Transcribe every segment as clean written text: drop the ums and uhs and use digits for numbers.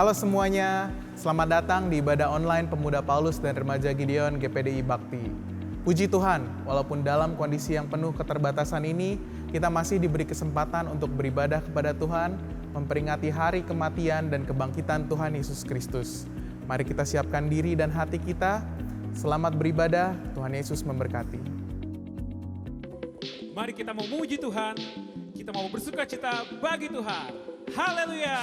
Halo semuanya, selamat datang di ibadah online Pemuda Paulus dan Remaja Gideon GPDI Bakti. Puji Tuhan, walaupun dalam kondisi yang penuh keterbatasan ini, kita masih diberi kesempatan untuk beribadah kepada Tuhan, memperingati hari kematian dan kebangkitan Tuhan Yesus Kristus. Mari kita siapkan diri dan hati kita. Selamat beribadah, Tuhan Yesus memberkati. Mari kita memuji Tuhan, kita mau bersuka cita bagi Tuhan. Haleluya!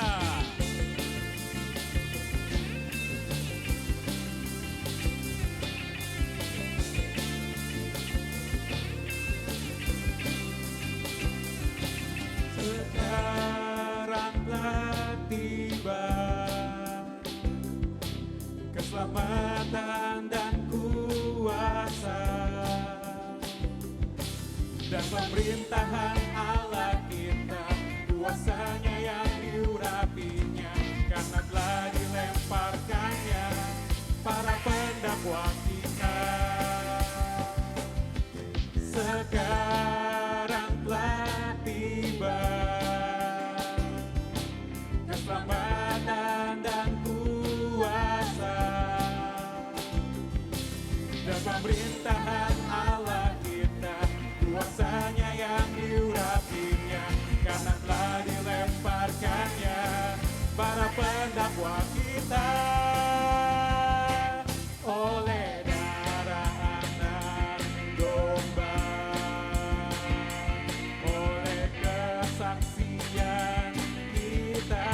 Sekarang telah tiba keselamatan dan kuasa dan pemerintahan Allah kita, kuasanya yang diurapinya, karena telah dilemparkannya para pendakwa kita. Sekarang telah tiba keselamatan dan kuasa dan pemerintahan Allah kita, kuasanya yang diurapinya, karena telah dilemparkannya para pendakwa kita. Oleh darah anak domba, oleh kesaksian kita,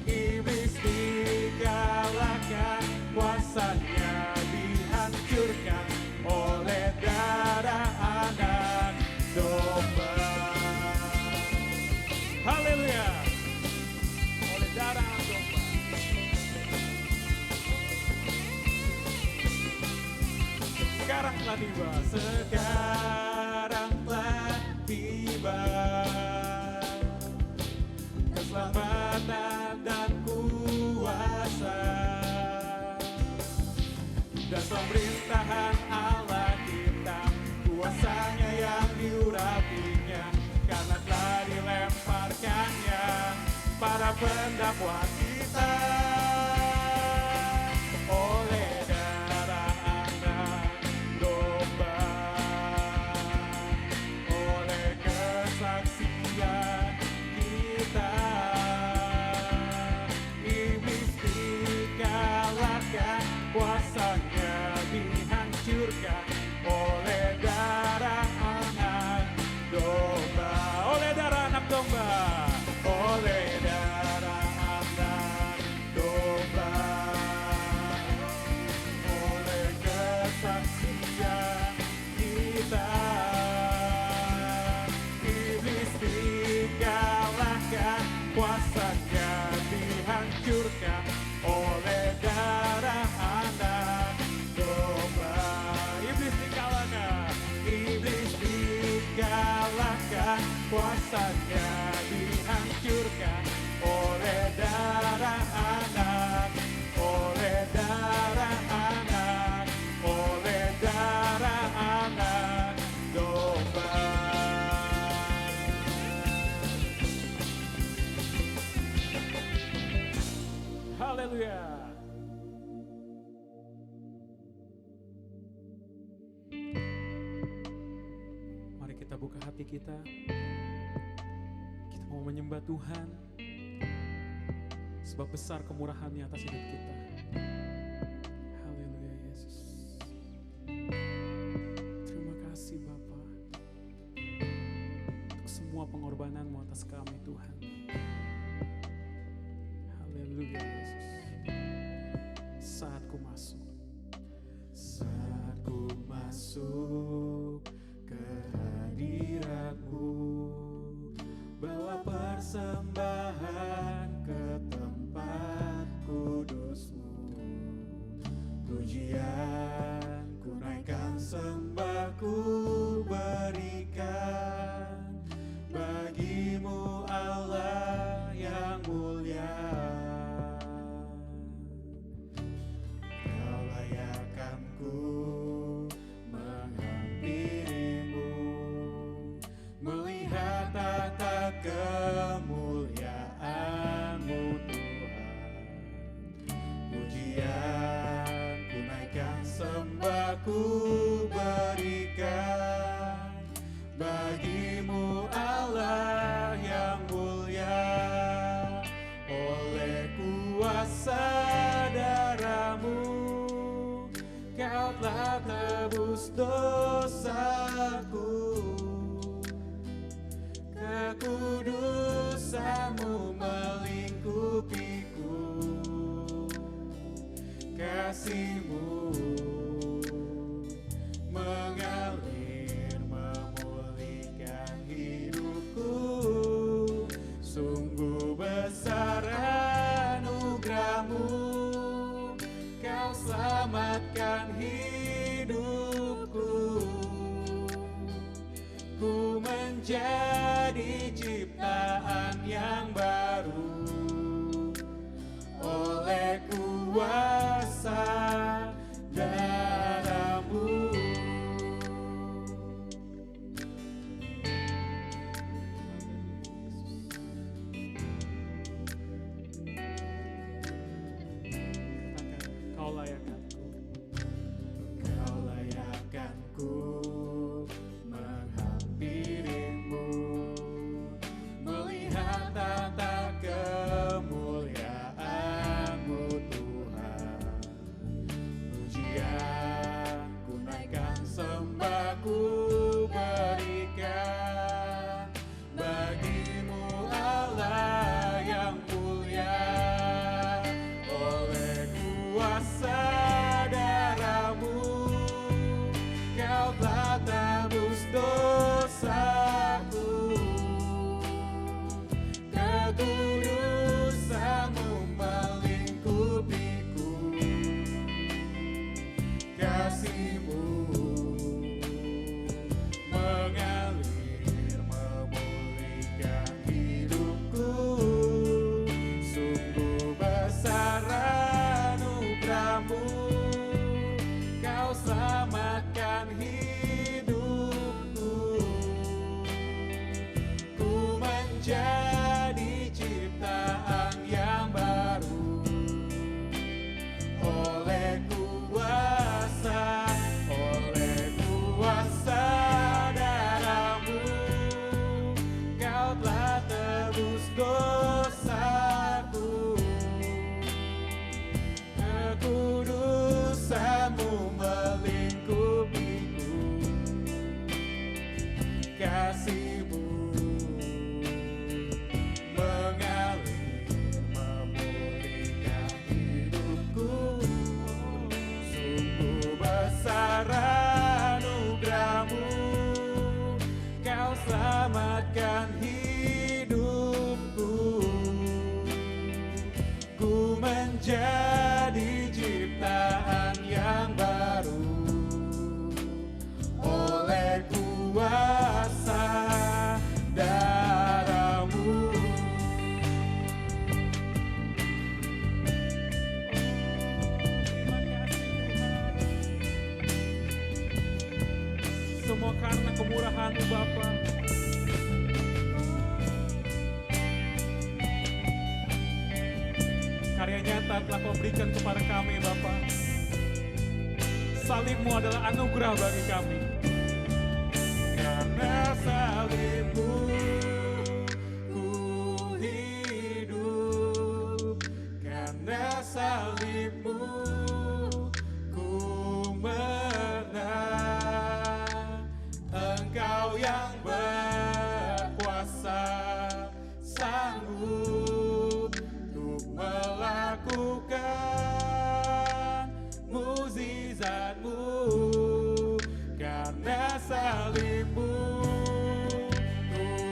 iblis dikalahkan, kuasanya dihancurkan oleh darah anak domba. Haleluya! Oleh darah anak domba. Sekarang telah tiba. Sekarang telah tiba keselamatan dan kuasa dan pemerintahan Allah kita, kuasanya yang diurapinya, karena telah dilemparkannya para pendakwa kita. Oleh darah anak domba, oleh kesaksian kita, iblis dikalahkan, kuasanya dihancurkan oleh darah anak domba. Oleh darah anak domba, oleh darah anak domba, oleh kesaksian kita, iblis dikalahkan, kuasanya dihancurkan oleh darah anak domba. Iblis dikalahkan, iblis dikalahkan, kuasanya dihancurkan oleh darah anak, oleh darah anak, oleh darah anak domba. Haleluya. Mari kita buka hati kita. Kita mau menyembah Tuhan, sebab besar kemurahan-Nya atas hidup kita. Haleluya Yesus. Terima kasih Bapa untuk semua pengorbanan-Mu atas kami Tuhan. Haleluya Yesus. Saat ku masuk ke hadirat-Mu, bawa persembahan ke tempat kudus-Mu. Pujian ku naikkan, sembah ku berikan bagi-Mu Allah yang mulia. Kau layakkan ku menghampiri-Mu, melihat tata kemuliaan-Mu. kasih-Mu mengalir memulihkan hidupku. Sungguh besar anugerah-Mu, Kau selamatkan hidupku. Ku menjadi ciptaan yang baru oleh kuasa darah-Mu. Kau layakkanku. Kau layakkanku menghampirimu, melihat tata kemuliaan-Mu Tuhan. Pujian ku naikkan, sembah ku berikan bagi-Mu Allah yang mulia. Oleh kuasa darah-Mu Kau telah tebus dosaku. Kekudusan-Mu melingkupiku. Kasih-Mu mengalir memulihkan hidupku. Sungguh besar anugerah-Mu, Kau selamatkan hidupku. Ku menjadi ciptaan yang baru oleh kuasa darah-Mu. Kau telah tebus dosaku. Kekudusan-Mu melingkupiku. Kasih-Mu mengalir memulihkan hidupku. Sungguh besar anugerah-Mu, Kau selamatkan hidupku. Ku menjadi ciptaan yang baru oleh kuasa darah-Mu. Semua karena kemurahan-Mu Bapa. Karya nyata telah Kau berikan kepada kami Bapa. Salib-Mu adalah anugerah bagi kami. Karena salib-Mu ku hidup. Karena salib-Mu ku menang. Engkau yang berkuasa, sanggup untuk melakukan mukjizat-Mu. Karena salib-Mu ku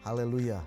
Haleluya.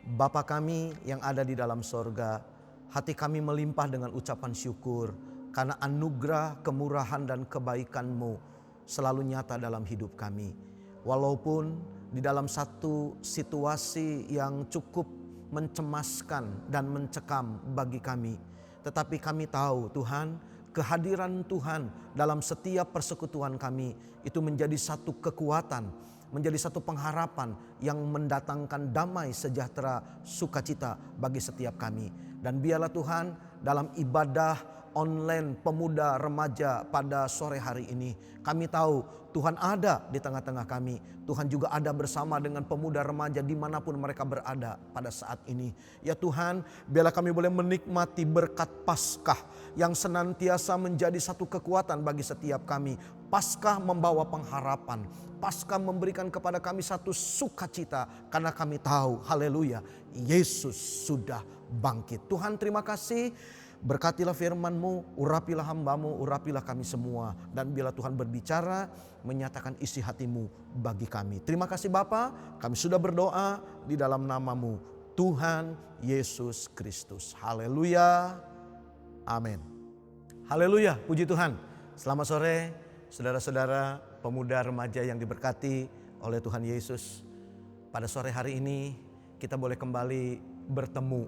Bapa kami yang ada di dalam sorga, hati kami melimpah dengan ucapan syukur karena anugerah, kemurahan dan kebaikan-Mu selalu nyata dalam hidup kami. Walaupun di dalam satu situasi yang cukup mencemaskan dan mencekam bagi kami, tetapi kami tahu Tuhan, kehadiran Tuhan dalam setiap persekutuan kami itu menjadi satu kekuatan, menjadi satu pengharapan yang mendatangkan damai, sejahtera, sukacita bagi setiap kami. Dan biarlah Tuhan dalam ibadah online pemuda remaja pada sore hari ini, kami tahu Tuhan ada di tengah-tengah kami. Tuhan juga ada bersama dengan pemuda remaja dimanapun mereka berada pada saat ini. Ya Tuhan, biarlah kami boleh menikmati berkat Paskah yang senantiasa menjadi satu kekuatan bagi setiap kami. Paskah membawa pengharapan. Paskah memberikan kepada kami satu sukacita karena kami tahu, haleluya, Yesus sudah bangkit. Tuhan, terima kasih. Berkatilah firman-Mu, urapilah hamba-Mu, urapilah kami semua. Dan bila Tuhan berbicara, menyatakan isi hati-Mu bagi kami. Terima kasih Bapa, kami sudah berdoa di dalam nama-Mu, Tuhan Yesus Kristus. Haleluya, amin. Haleluya, puji Tuhan. Selamat sore saudara-saudara pemuda remaja yang diberkati oleh Tuhan Yesus. Pada sore hari ini kita boleh kembali bertemu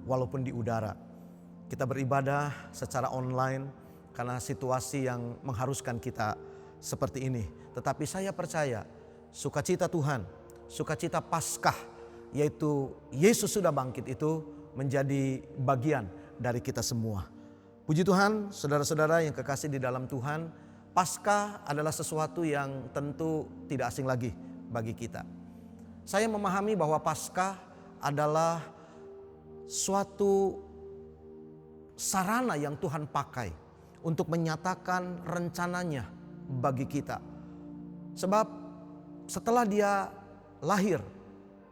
walaupun di udara. Kita beribadah secara online karena situasi yang mengharuskan kita seperti ini. Tetapi saya percaya sukacita Tuhan, sukacita Paskah, yaitu Yesus sudah bangkit, itu menjadi bagian dari kita semua. Puji Tuhan, saudara-saudara yang kekasih di dalam Tuhan, Paskah adalah sesuatu yang tentu tidak asing lagi bagi kita. Saya memahami bahwa Paskah adalah suatu sarana yang Tuhan pakai untuk menyatakan rencananya bagi kita. Sebab setelah Dia lahir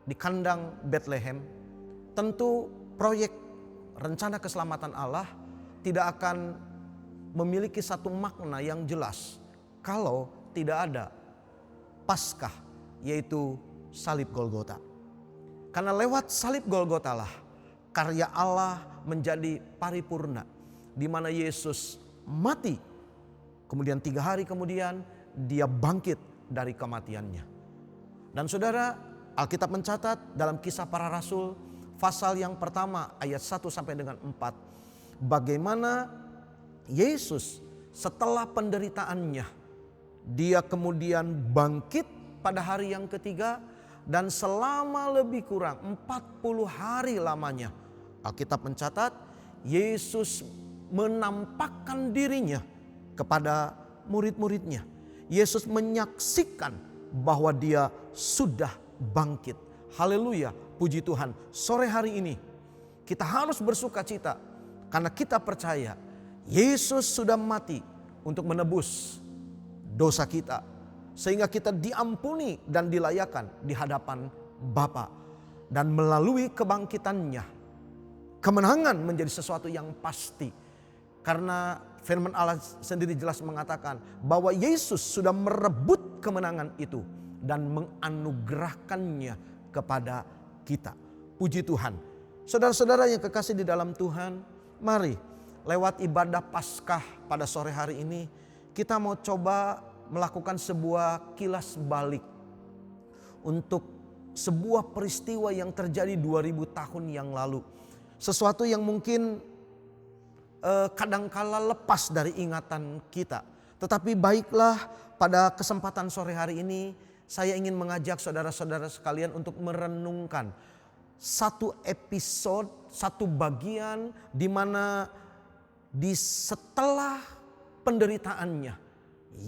di kandang Bethlehem, tentu proyek rencana keselamatan Allah tidak akan memiliki satu makna yang jelas kalau tidak ada Paskah, yaitu salib Golgota. Karena lewat salib Golgota lah karya Allah menjadi paripurna, di mana Yesus mati, kemudian 3 hari kemudian Dia bangkit dari kematiannya. Dan saudara, Alkitab mencatat dalam Kisah Para Rasul pasal yang pertama ayat 1 sampai dengan 4, bagaimana Yesus setelah penderitaannya, Dia kemudian bangkit pada hari yang ketiga, dan selama lebih kurang 40 hari lamanya Alkitab mencatat Yesus menampakkan dirinya kepada murid-muridnya. Yesus menyaksikan bahwa Dia sudah bangkit. Haleluya, puji Tuhan. Sore hari ini kita harus bersukacita karena kita percaya Yesus sudah mati untuk menebus dosa kita, sehingga kita diampuni dan dilayakan di hadapan Bapa. Dan melalui kebangkitannya, kemenangan menjadi sesuatu yang pasti. Karena firman Allah sendiri jelas mengatakan bahwa Yesus sudah merebut kemenangan itu dan menganugerahkannya kepada kita. Puji Tuhan. Saudara-saudara yang kekasih di dalam Tuhan, mari lewat ibadah Paskah pada sore hari ini kita mau coba melakukan sebuah kilas balik untuk sebuah peristiwa yang terjadi 2000 tahun yang lalu. Sesuatu yang mungkin kadangkala lepas dari ingatan kita. Tetapi baiklah, pada kesempatan sore hari ini saya ingin mengajak saudara-saudara sekalian untuk merenungkan satu episode, satu bagian di mana setelah penderitaannya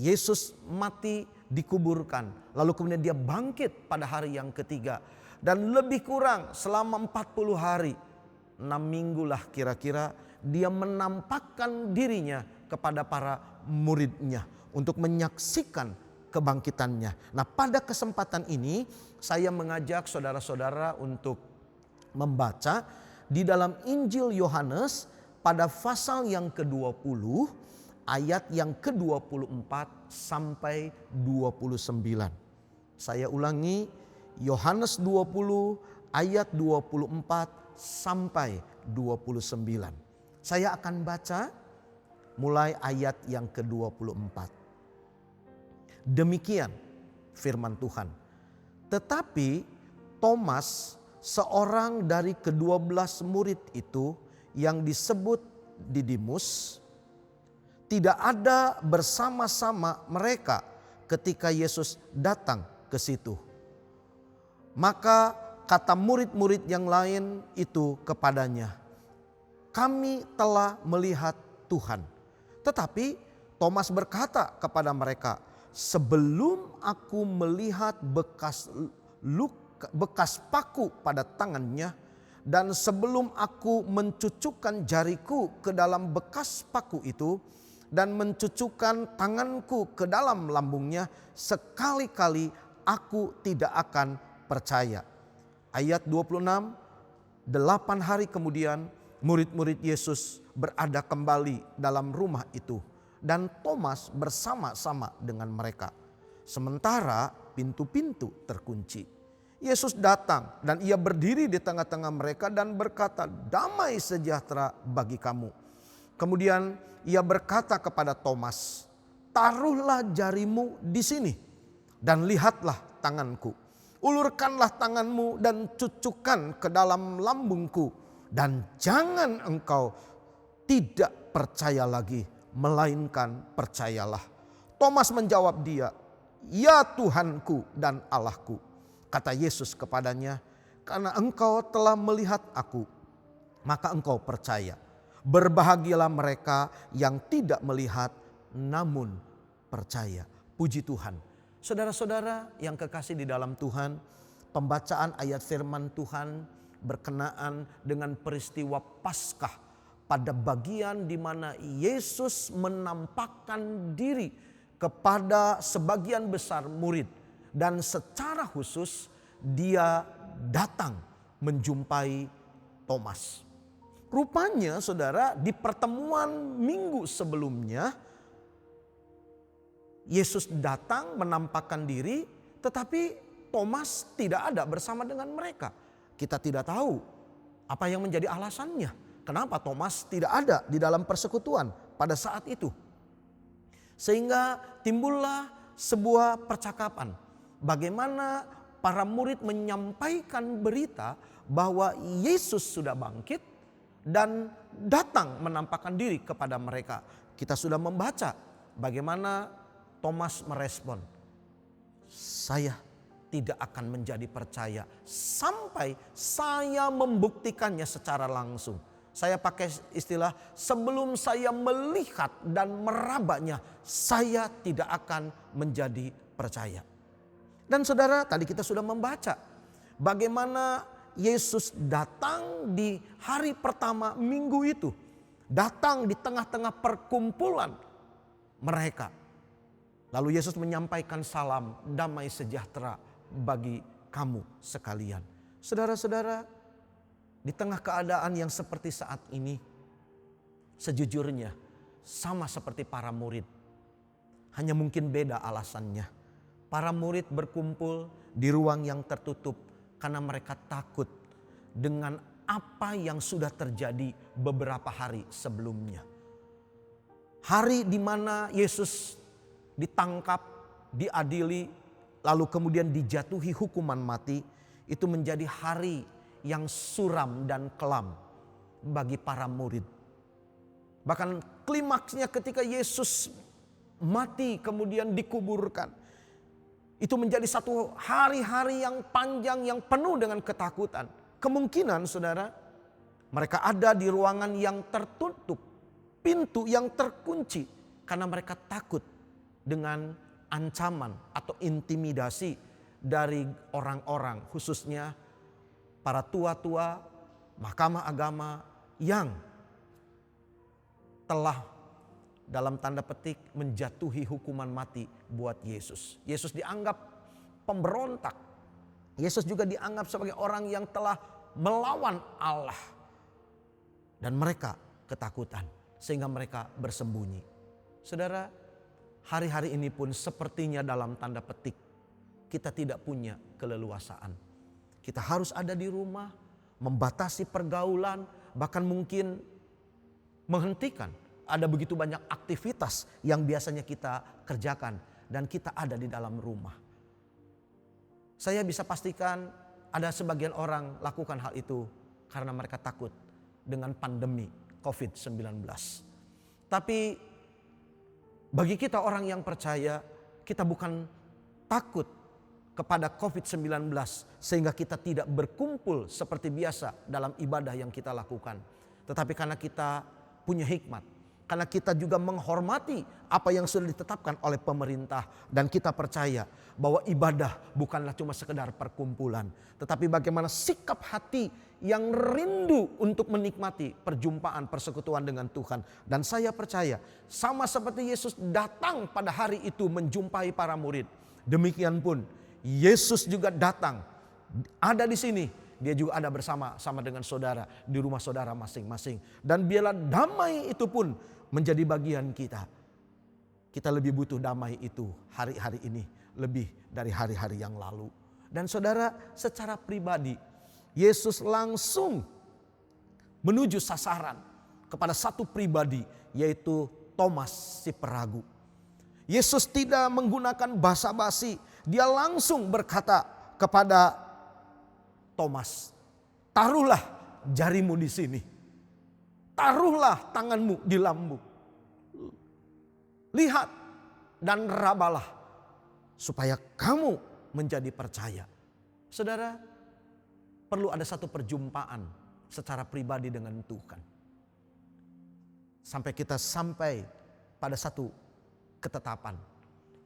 Yesus mati, dikuburkan, lalu kemudian Dia bangkit pada hari yang ketiga. Dan lebih kurang selama 40 hari, 6 minggu lah kira-kira, Dia menampakkan dirinya kepada para muridnya untuk menyaksikan kebangkitannya. Nah, pada kesempatan ini saya mengajak saudara-saudara untuk membaca di dalam Injil Yohanes pada pasal yang ke-20 ayat yang ke-24 sampai 29. Saya ulangi, Yohanes 20 ayat 24 sampai 29. Saya akan baca mulai ayat yang ke-24. Demikian firman Tuhan. Tetapi Thomas, seorang dari ke-12 murid itu yang disebut Didimus, tidak ada bersama-sama mereka ketika Yesus datang ke situ. Maka kata murid-murid yang lain itu kepadanya, "Kami telah melihat Tuhan." Tetapi Thomas berkata kepada mereka, "Sebelum aku melihat bekas paku pada tangannya, dan sebelum aku mencucukkan jariku ke dalam bekas paku itu, dan mencucukkan tanganku ke dalam lambungnya, sekali-kali aku tidak akan percaya." Ayat 26, 8 hari kemudian murid-murid Yesus berada kembali dalam rumah itu, dan Thomas bersama-sama dengan mereka. Sementara pintu-pintu terkunci. Yesus datang dan ia berdiri di tengah-tengah mereka dan berkata, "Damai sejahtera bagi kamu." Kemudian ia berkata kepada Thomas, "Taruhlah jarimu di sini dan lihatlah tanganku. Ulurkanlah tanganmu dan cucukkan ke dalam lambungku, dan jangan engkau tidak percaya lagi, melainkan percayalah." Thomas menjawab dia, "Ya Tuhanku dan Allahku." Kata Yesus kepadanya, "Karena engkau telah melihat aku, maka engkau percaya. Berbahagialah mereka yang tidak melihat namun percaya." Puji Tuhan. Saudara-saudara yang kekasih di dalam Tuhan, pembacaan ayat firman Tuhan berkenaan dengan peristiwa Paskah, pada bagian di mana Yesus menampakkan diri kepada sebagian besar murid, dan secara khusus dia datang menjumpai Thomas. Rupanya saudara, di pertemuan minggu sebelumnya Yesus datang menampakkan diri, tetapi Thomas tidak ada bersama dengan mereka. Kita tidak tahu apa yang menjadi alasannya. Kenapa Thomas tidak ada di dalam persekutuan pada saat itu. Sehingga timbullah sebuah percakapan. Bagaimana para murid menyampaikan berita bahwa Yesus sudah bangkit dan datang menampakkan diri kepada mereka. Kita sudah membaca bagaimana Thomas merespon, "Saya tidak akan menjadi percaya sampai saya membuktikannya secara langsung." Saya pakai istilah, sebelum saya melihat dan merabanya, saya tidak akan menjadi percaya. Dan saudara, tadi kita sudah membaca bagaimana Yesus datang di hari pertama minggu itu. Datang di tengah-tengah perkumpulan mereka. Lalu Yesus menyampaikan salam damai sejahtera bagi kamu sekalian. Saudara-saudara, di tengah keadaan yang seperti saat ini, sejujurnya sama seperti para murid. Hanya mungkin beda alasannya. Para murid berkumpul di ruang yang tertutup karena mereka takut dengan apa yang sudah terjadi beberapa hari sebelumnya. Hari di mana Yesus ditangkap, diadili, lalu kemudian dijatuhi hukuman mati, itu menjadi hari yang suram dan kelam bagi para murid. Bahkan klimaksnya ketika Yesus mati kemudian dikuburkan, itu menjadi satu hari-hari yang panjang yang penuh dengan ketakutan. Kemungkinan saudara, mereka ada di ruangan yang tertutup, pintu yang terkunci, karena mereka takut dengan ancaman atau intimidasi dari orang-orang, khususnya para tua-tua mahkamah agama yang telah dalam tanda petik menjatuhi hukuman mati buat Yesus. Yesus dianggap pemberontak. Yesus juga dianggap sebagai orang yang telah melawan Allah. Dan mereka ketakutan sehingga mereka bersembunyi. Saudara, hari-hari ini pun sepertinya dalam tanda petik kita tidak punya keleluasaan. Kita harus ada di rumah, membatasi pergaulan, bahkan mungkin menghentikan. Ada begitu banyak aktivitas yang biasanya kita kerjakan dan kita ada di dalam rumah. Saya bisa pastikan ada sebagian orang lakukan hal itu karena mereka takut dengan pandemi COVID-19. Tapi bagi kita orang yang percaya, kita bukan takut kepada COVID-19 sehingga kita tidak berkumpul seperti biasa dalam ibadah yang kita lakukan. Tetapi karena kita punya hikmat, karena kita juga menghormati apa yang sudah ditetapkan oleh pemerintah. Dan kita percaya bahwa ibadah bukanlah cuma sekedar perkumpulan. Tetapi bagaimana sikap hati yang rindu untuk menikmati perjumpaan, persekutuan dengan Tuhan. Dan saya percaya sama seperti Yesus datang pada hari itu menjumpai para murid. Demikian pun Yesus juga datang, ada di sini. Dia juga ada bersama-sama dengan saudara di rumah saudara masing-masing. Dan biarlah damai itu pun menjadi bagian kita. Kita lebih butuh damai itu hari-hari ini lebih dari hari-hari yang lalu. Dan saudara, secara pribadi Yesus langsung menuju sasaran kepada satu pribadi, yaitu Thomas si peragu. Yesus tidak menggunakan basa-basi. Dia langsung berkata kepada Thomas, taruhlah jarimu di sini. Taruhlah tanganmu di lambung. Lihat dan rabalah supaya kamu menjadi percaya. Saudara, perlu ada satu perjumpaan secara pribadi dengan Tuhan. Sampai kita sampai pada satu ketetapan,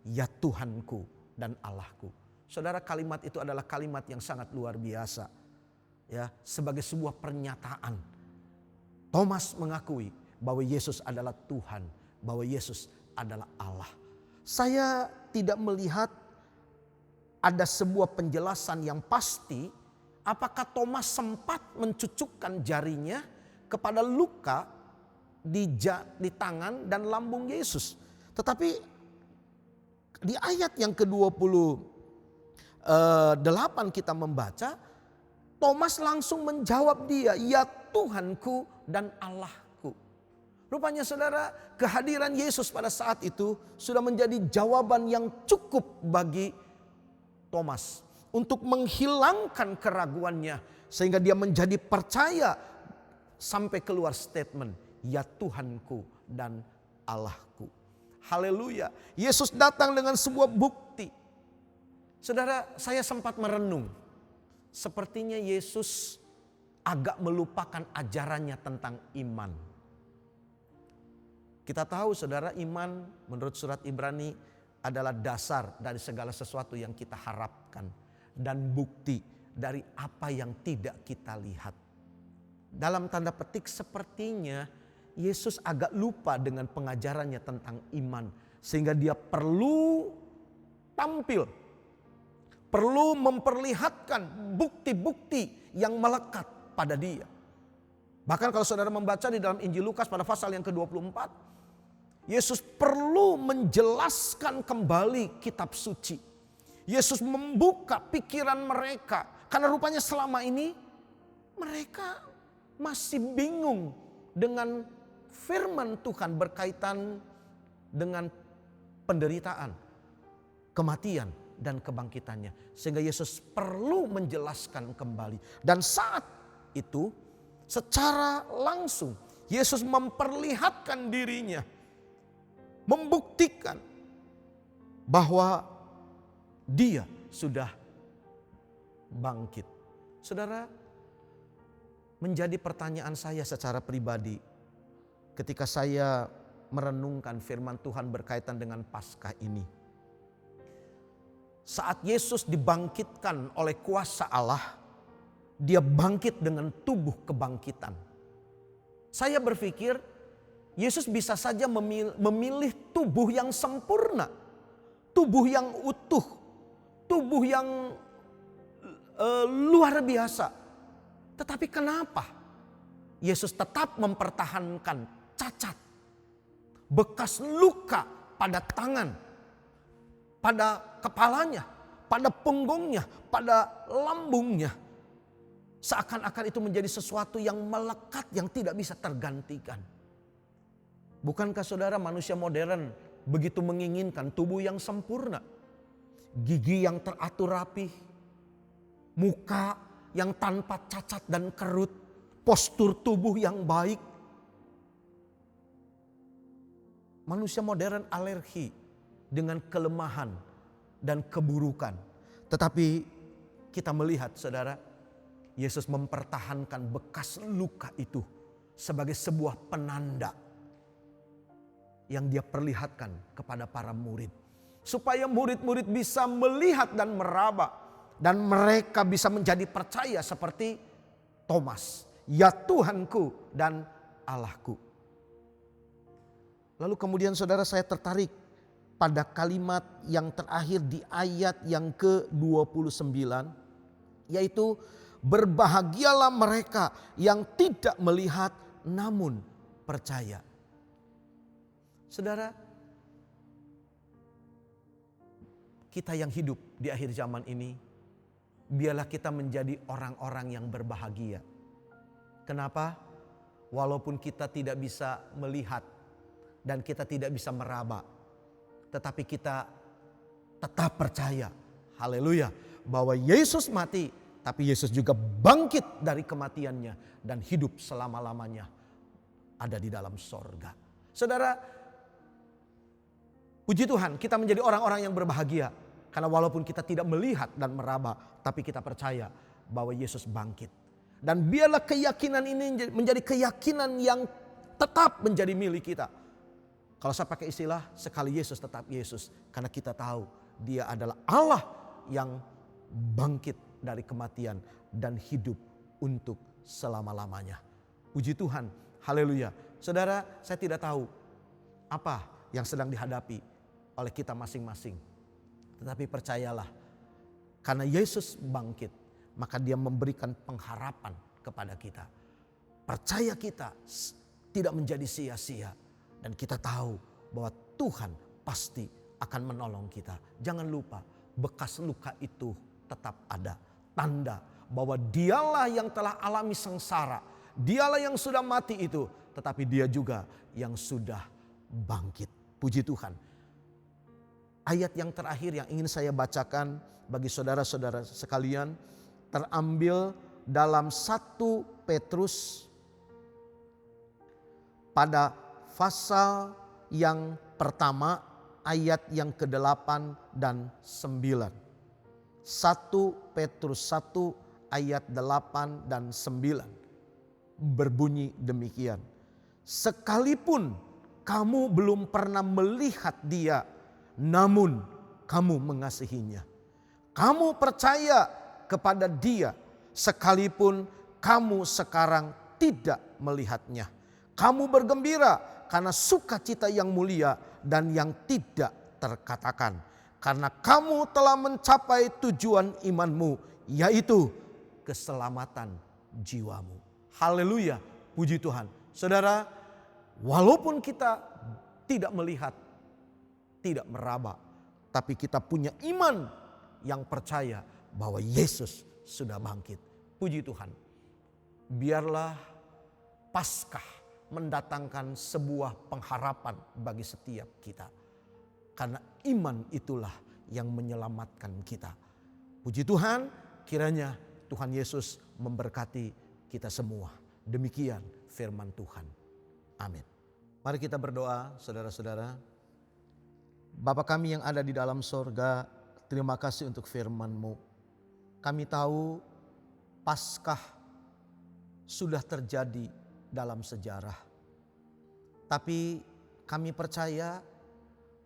ya Tuhanku dan Allahku. Saudara, kalimat itu adalah kalimat yang sangat luar biasa. Ya, sebagai sebuah pernyataan. Thomas mengakui bahwa Yesus adalah Tuhan, bahwa Yesus adalah Allah. Saya tidak melihat ada sebuah penjelasan yang pasti apakah Thomas sempat mencucukkan jarinya kepada luka di tangan dan lambung Yesus. Tetapi di ayat yang ke-28 kita membaca, Thomas langsung menjawab dia, ya Tuhanku dan Allahku. Rupanya saudara, kehadiran Yesus pada saat itu sudah menjadi jawaban yang cukup bagi Thomas untuk menghilangkan keraguannya, sehingga dia menjadi percaya sampai keluar statement, ya Tuhanku dan Allahku. Haleluya. Yesus datang dengan sebuah bukti. Saudara, saya sempat merenung. Sepertinya Yesus agak melupakan ajarannya tentang iman. Kita tahu saudara, iman menurut surat Ibrani adalah dasar dari segala sesuatu yang kita harapkan. Dan bukti dari apa yang tidak kita lihat. Dalam tanda petik sepertinya Yesus agak lupa dengan pengajarannya tentang iman. Sehingga dia perlu tampil. Perlu memperlihatkan bukti-bukti yang melekat pada dia. Bahkan kalau saudara membaca di dalam Injil Lukas pada pasal yang ke-24. Yesus perlu menjelaskan kembali kitab suci. Yesus membuka pikiran mereka. Karena rupanya selama ini mereka masih bingung dengan firman Tuhan berkaitan dengan penderitaan, kematian, dan kebangkitannya. Sehingga Yesus perlu menjelaskan kembali. Dan saat itu secara langsung Yesus memperlihatkan dirinya. Membuktikan bahwa dia sudah bangkit. Saudara, menjadi pertanyaan saya secara pribadi ketika saya merenungkan firman Tuhan berkaitan dengan Paskah ini. Saat Yesus dibangkitkan oleh kuasa Allah, dia bangkit dengan tubuh kebangkitan. Saya berpikir Yesus bisa saja memilih tubuh yang sempurna, tubuh yang utuh, tubuh yang luar biasa. Tetapi kenapa Yesus tetap mempertahankan cacat, bekas luka pada tangan, pada kepalanya, pada punggungnya, pada lambungnya. Seakan-akan itu menjadi sesuatu yang melekat, yang tidak bisa tergantikan. Bukankah saudara, manusia modern begitu menginginkan tubuh yang sempurna, gigi yang teratur rapi, muka yang tanpa cacat dan kerut, postur tubuh yang baik. Manusia modern alergi dengan kelemahan dan keburukan. Tetapi kita melihat saudara, Yesus mempertahankan bekas luka itu sebagai sebuah penanda yang dia perlihatkan kepada para murid. Supaya murid-murid bisa melihat dan meraba. Dan mereka bisa menjadi percaya seperti Thomas. Ya Tuhanku dan Allahku. Lalu kemudian saudara, saya tertarik pada kalimat yang terakhir di ayat yang ke-29. Yaitu berbahagialah mereka yang tidak melihat namun percaya. Saudara, kita yang hidup di akhir zaman ini, biarlah kita menjadi orang-orang yang berbahagia. Kenapa? Walaupun kita tidak bisa melihat dan kita tidak bisa meraba, tetapi kita tetap percaya, haleluya, bahwa Yesus mati, tapi Yesus juga bangkit dari kematiannya dan hidup selama-lamanya ada di dalam sorga. Saudara, puji Tuhan, kita menjadi orang-orang yang berbahagia. Karena walaupun kita tidak melihat dan meraba, tapi kita percaya bahwa Yesus bangkit. Dan biarlah keyakinan ini menjadi keyakinan yang tetap menjadi milik kita. Kalau saya pakai istilah, sekali Yesus tetap Yesus. Karena kita tahu dia adalah Allah yang bangkit dari kematian dan hidup untuk selama-lamanya. Puji Tuhan, haleluya. Saudara, saya tidak tahu apa yang sedang dihadapi oleh kita masing-masing. Tetapi percayalah, karena Yesus bangkit, maka dia memberikan pengharapan kepada kita. Percaya kita tidak menjadi sia-sia. Dan kita tahu bahwa Tuhan pasti akan menolong kita. Jangan lupa, bekas luka itu tetap ada. Tanda bahwa dialah yang telah alami sengsara. Dialah yang sudah mati itu. Tetapi dia juga yang sudah bangkit. Puji Tuhan. Ayat yang terakhir yang ingin saya bacakan bagi saudara-saudara sekalian terambil dalam 1 Petrus pada pasal yang pertama ayat yang ke-8 dan 9. 1 Petrus 1 ayat 8 dan 9 berbunyi demikian. Sekalipun kamu belum pernah melihat dia, namun kamu mengasihinya. Kamu percaya kepada dia sekalipun kamu sekarang tidak melihatnya. Kamu bergembira karena sukacita yang mulia dan yang tidak terkatakan. Karena kamu telah mencapai tujuan imanmu, yaitu keselamatan jiwamu. Haleluya, puji Tuhan. Saudara, walaupun kita tidak melihat, tidak meraba, tapi kita punya iman yang percaya bahwa Yesus sudah bangkit. Puji Tuhan. Biarlah Paskah mendatangkan sebuah pengharapan bagi setiap kita. Karena iman itulah yang menyelamatkan kita. Puji Tuhan, kiranya Tuhan Yesus memberkati kita semua. Demikian firman Tuhan. Amin. Mari kita berdoa, saudara-saudara. Bapa kami yang ada di dalam sorga, terima kasih untuk firman-Mu. Kami tahu Paskah sudah terjadi dalam sejarah. Tapi kami percaya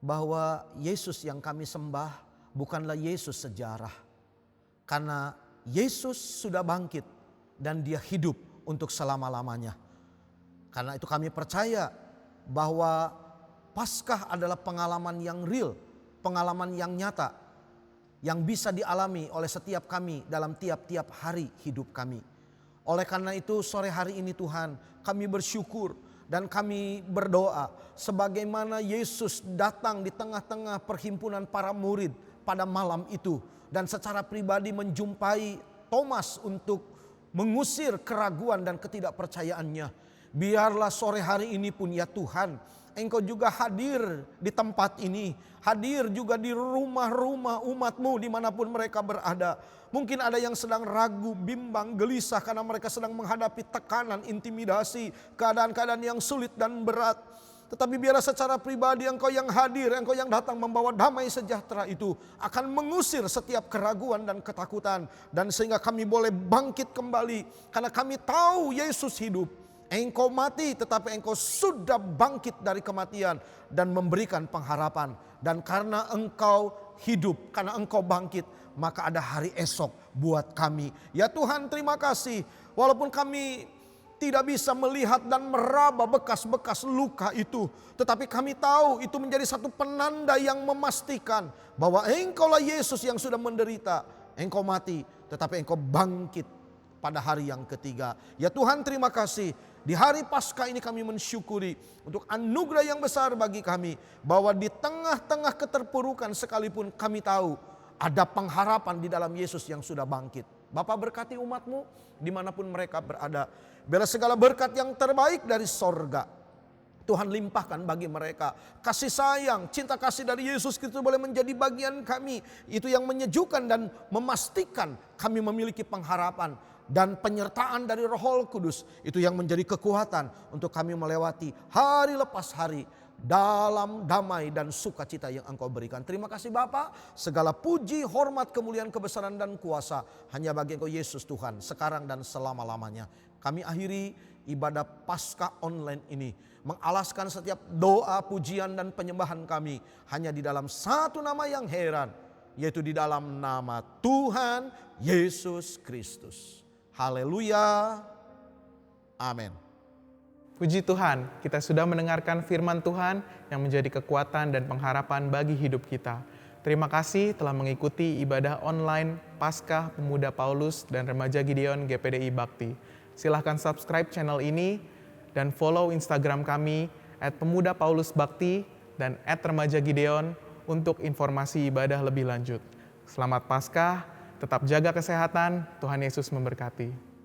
bahwa Yesus yang kami sembah bukanlah Yesus sejarah. Karena Yesus sudah bangkit dan dia hidup untuk selama-lamanya. Karena itu kami percaya bahwa Paskah adalah pengalaman yang real, pengalaman yang nyata, yang bisa dialami oleh setiap kami dalam tiap-tiap hari hidup kami. Oleh karena itu sore hari ini Tuhan, kami bersyukur dan kami berdoa sebagaimana Yesus datang di tengah-tengah perhimpunan para murid pada malam itu. Dan secara pribadi menjumpai Thomas untuk mengusir keraguan dan ketidakpercayaannya. Biarlah sore hari ini pun ya Tuhan, Engkau juga hadir di tempat ini. Hadir juga di rumah-rumah umat-Mu dimanapun mereka berada. Mungkin ada yang sedang ragu, bimbang, gelisah karena mereka sedang menghadapi tekanan, intimidasi, keadaan-keadaan yang sulit dan berat. Tetapi biarlah secara pribadi Engkau yang hadir, Engkau yang datang membawa damai sejahtera itu akan mengusir setiap keraguan dan ketakutan. Dan sehingga kami boleh bangkit kembali karena kami tahu Yesus hidup. Engkau mati tetapi Engkau sudah bangkit dari kematian dan memberikan pengharapan. Dan karena Engkau hidup, karena Engkau bangkit, maka ada hari esok buat kami. Ya Tuhan, terima kasih. Walaupun kami tidak bisa melihat dan meraba bekas-bekas luka itu, tetapi kami tahu itu menjadi satu penanda yang memastikan bahwa Engkaulah Yesus yang sudah menderita. Engkau mati tetapi Engkau bangkit pada hari yang ketiga. Ya Tuhan, terima kasih. Di hari Paskah ini kami mensyukuri untuk anugerah yang besar bagi kami. Bahwa di tengah-tengah keterpurukan sekalipun kami tahu ada pengharapan di dalam Yesus yang sudah bangkit. Bapa, berkati umat-Mu dimanapun mereka berada. Biarlah segala berkat yang terbaik dari sorga Tuhan limpahkan bagi mereka. Kasih sayang, cinta kasih dari Yesus Kristus boleh menjadi bagian kami. Itu yang menyejukkan dan memastikan kami memiliki pengharapan. Dan penyertaan dari Roh Kudus itu yang menjadi kekuatan untuk kami melewati hari lepas hari dalam damai dan sukacita yang Engkau berikan. Terima kasih Bapa, segala puji, hormat, kemuliaan, kebesaran dan kuasa hanya bagi Engkau Yesus Tuhan sekarang dan selama-lamanya. Kami akhiri ibadah Paskah online ini mengalaskan setiap doa, pujian dan penyembahan kami hanya di dalam satu nama yang heran, yaitu di dalam nama Tuhan Yesus Kristus. Haleluya. Amin. Puji Tuhan, kita sudah mendengarkan firman Tuhan yang menjadi kekuatan dan pengharapan bagi hidup kita. Terima kasih telah mengikuti ibadah online Paskah Pemuda Paulus dan Remaja Gideon GPDI Bakti. Silahkan subscribe channel ini dan follow Instagram kami @PemudaPaulusBakti dan @RemajaGideon untuk informasi ibadah lebih lanjut. Selamat Paskah. Tetap jaga kesehatan, Tuhan Yesus memberkati.